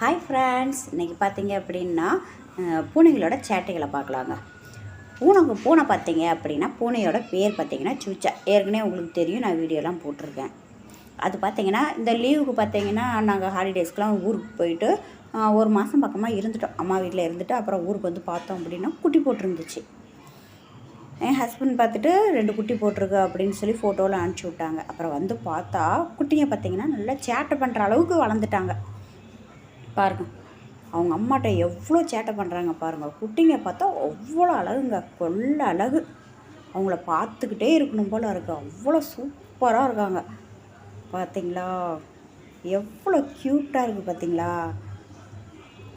Hi friends, இன்றைக்கி பார்த்தீங்க அப்படின்னா பூனைகளோட சேட்டைகளை பார்க்கலாங்க. பூனை பார்த்தீங்க அப்படின்னா பூனையோட பேர் பார்த்தீங்கன்னா சூச்சா. ஏற்கனவே உங்களுக்கு தெரியும், நான் வீடியோலாம் போட்டிருக்கேன். அது பார்த்தீங்கன்னா இந்த லீவுக்கு பார்த்தீங்கன்னா நாங்கள் ஹாலிடேஸ்க்கெலாம் ஊருக்கு போயிட்டு ஒரு மாதம் பக்கமாக இருந்துட்டோம். அம்மா வீட்டில் இருந்துட்டு அப்புறம் ஊருக்கு வந்து பார்த்தோம் அப்படின்னா குட்டி போட்டிருந்துச்சு. என் ஹஸ்பண்ட் பார்த்துட்டு 2 குட்டி போட்டிருக்கு அப்படின்னு சொல்லி ஃபோட்டோவில் அனுப்பிச்சி விட்டாங்க. அப்புறம் வந்து பார்த்தா குட்டிங்க பார்த்தீங்கன்னா நல்லா சேட்டை பண்ணுற அளவுக்கு வளர்ந்துட்டாங்க பாருங்க. அவங்க அம்மாட்ட எவ்வளோ சேட்டை பண்ணுறாங்க பாருங்கள். குட்டிங்க பார்த்தா அவ்வளோ அழகுங்க, கொள்ள அழகு. அவங்கள பார்த்துக்கிட்டே இருக்கணும் போல் இருக்குது. அவ்வளோ சூப்பராக இருக்காங்க பார்த்தீங்களா? எவ்வளோ க்யூட்டாக இருக்குது பார்த்தீங்களா?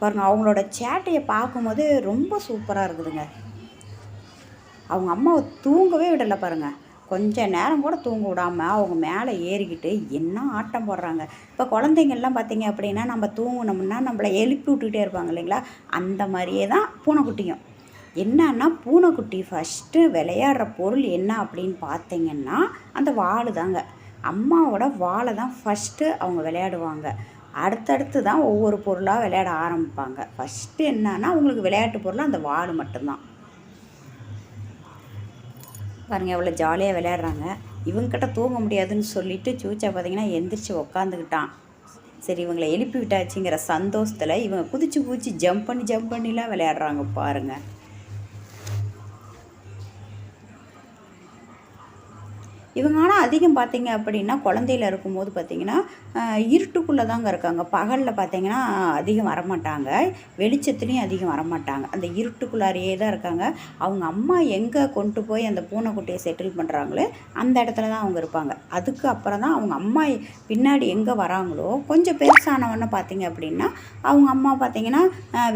பாருங்கள், அவங்களோட சேட்டையை பார்க்கும்போது ரொம்ப சூப்பராக இருக்குதுங்க. அவங்க அம்மாவை தூங்கவே விடலை பாருங்கள். கொஞ்சம் நேரம் கூட தூங்க விடாமல் அவங்க மேலே ஏறிக்கிட்டு என்ன ஆட்டம் போடுறாங்க. இப்போ குழந்தைங்கள்லாம் பார்த்திங்க அப்படின்னா நம்ம தூங்கினோம்னா நம்மளை எழுப்பி விட்டுக்கிட்டே இருப்பாங்க இல்லைங்களா? அந்த மாதிரியே தான் பூனைக்குட்டியும். என்னன்னா பூனைக்குட்டி ஃபஸ்ட்டு விளையாடுற பொருள் என்ன அப்படின்னு பார்த்திங்கன்னா அந்த வால் தாங்க. அம்மாவோட வாலை தான் ஃபஸ்ட்டு அவங்க விளையாடுவாங்க. அடுத்தடுத்து தான் ஒவ்வொரு பொருளாக விளையாட ஆரம்பிப்பாங்க. ஃபஸ்ட்டு என்னன்னா அவங்களுக்கு விளையாட்டு பொருள் அந்த வால் மட்டும்தான். பாருங்கள் எவ்வளோ ஜாலியாக விளையாடுறாங்க. இவங்ககிட்ட தூங்க முடியாதுன்னு சொல்லிவிட்டு சூச்சா பார்த்திங்கன்னா எந்திரிச்சு உக்காந்துக்கிட்டான். சரி, இவங்களை எழுப்பி விட்டாச்சுங்கிற சந்தோஷத்தில் இவங்க குதிச்சு ஜம்ப் பண்ணிலாம் விளையாடுறாங்க பாருங்கள். இவங்க ஆனால் அதிகம் பார்த்திங்க அப்படின்னா குழந்தையில் இருக்கும்போது பார்த்திங்கன்னா இருட்டுக்குள்ளே தாங்க இருக்காங்க. பகலில் பார்த்திங்கன்னா அதிகம் வரமாட்டாங்க, வெளிச்சத்துலேயும் அதிகம் வரமாட்டாங்க. அந்த இருட்டுக்குள்ளாரையே தான் இருக்காங்க. அவங்க அம்மா எங்கே கொண்டு போய் அந்த பூனைக்குட்டியை செட்டில் பண்ணுறாங்களோ அந்த இடத்துல தான் அவங்க இருப்பாங்க. அதுக்கு அப்புறம் தான் அவங்க அம்மா பின்னாடி எங்கே வராங்களோ கொஞ்சம் பெருசானவொன்னே பார்த்திங்க அப்படின்னா அவங்க அம்மா பார்த்திங்கன்னா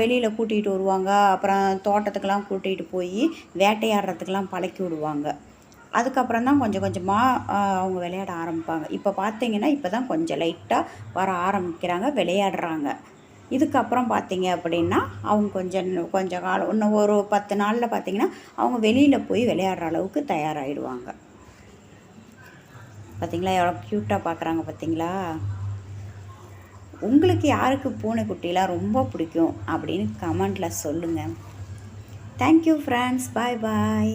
வெளியில் கூட்டிகிட்டு வருவாங்க. அப்புறம் தோட்டத்துக்கெல்லாம் கூட்டிகிட்டு போய் வேட்டையாடுறதுக்கெல்லாம் பழக்கி விடுவாங்க. அதுக்கப்புறம் தான் கொஞ்சம் கொஞ்சமாக அவங்க விளையாட ஆரம்பிப்பாங்க. இப்போ பார்த்திங்கன்னா இப்போ தான் கொஞ்சம் லைட்டாக வர ஆரம்பிக்கிறாங்க, விளையாடுறாங்க. இதுக்கப்புறம் பார்த்திங்க அப்படின்னா அவங்க கொஞ்சம் காலம் இன்னும் ஒரு 10 நாளில் பார்த்திங்கன்னா அவங்க வெளியில் போய் விளையாடுற அளவுக்கு தயாராகிடுவாங்க. பார்த்திங்களா எவ்வளோ க்யூட்டாக பார்க்குறாங்க பார்த்திங்களா? உங்களுக்கு யாருக்கு பூனைக்குட்டிலாம் ரொம்ப பிடிக்கும் அப்படின்னு கமெண்டில் சொல்லுங்கள். தேங்க்யூ ஃப்ரெண்ட்ஸ், பாய் பாய்.